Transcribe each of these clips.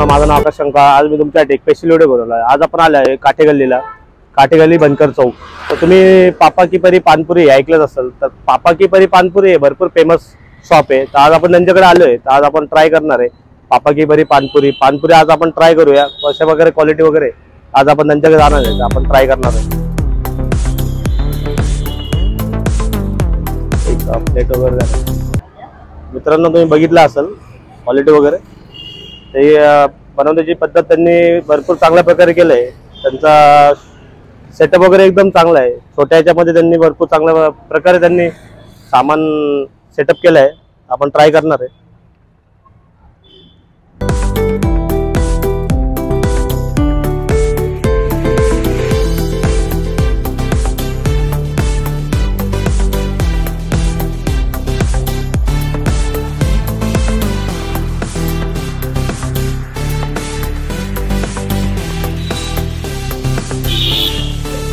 माझं नाव आकाश शंका। आज मी तुमच्या एक स्पेशल व्हिडिओ बनवला आहे। आज आपण आलो आहे काठेगल्लीला, काठेगल्ली बनकर चौक। तर तुम्ही पापा की परी पानपुरी ऐकलंच असेल, तर पापा की परी पानपुरी हे भरपूर फेमस शॉप आहे। तर आज आपण त्यांच्याकडे आलोय, तर आज आपण ट्राय करणार आहे पापा की परी पानपुरी। पानपुरी आज आपण ट्राय करूया, कशा वगैरे क्वालिटी वगैरे आज आपण त्यांच्याकडे जाणार आहे, आपण ट्राय करणार आहे। एक प्लेट वगैरे मित्रांनो तुम्ही बघितलं असेल क्वालिटी वगैरे, ते बनवण्याची पद्धत त्यांनी भरपूर चांगल्या प्रकारे केलंय। त्यांचा सेटअप वगैरे एकदम चांगला आहे। छोट्या ह्याच्यामध्ये त्यांनी भरपूर चांगल्या प्रकारे त्यांनी सामान सेटअप केलंय। आपण ट्राय करणार आहे।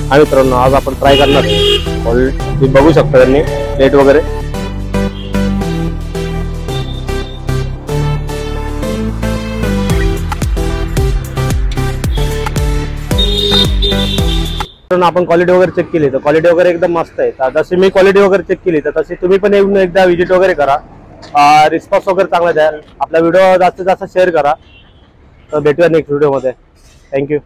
हा मित्रांनो, आज आपण ट्राय करणार आहे। तुम्ही बघू शकता त्यांनी प्लेट वगैरे। आपण क्वालिटी वगैरे चेक केली, तर क्वालिटी वगैरे एकदम मस्त आहे। तर जशी मी क्वालिटी वगैरे चेक केली, तर तशी तुम्ही पण एकदा विजिट वगैरे करा। रिस्पॉन्स वगैरे चांगला द्या। आपला व्हिडिओ जास्तीत जास्त शेअर करा। तर भेटूया नेक्स्ट व्हिडिओमध्ये। थँक्यू।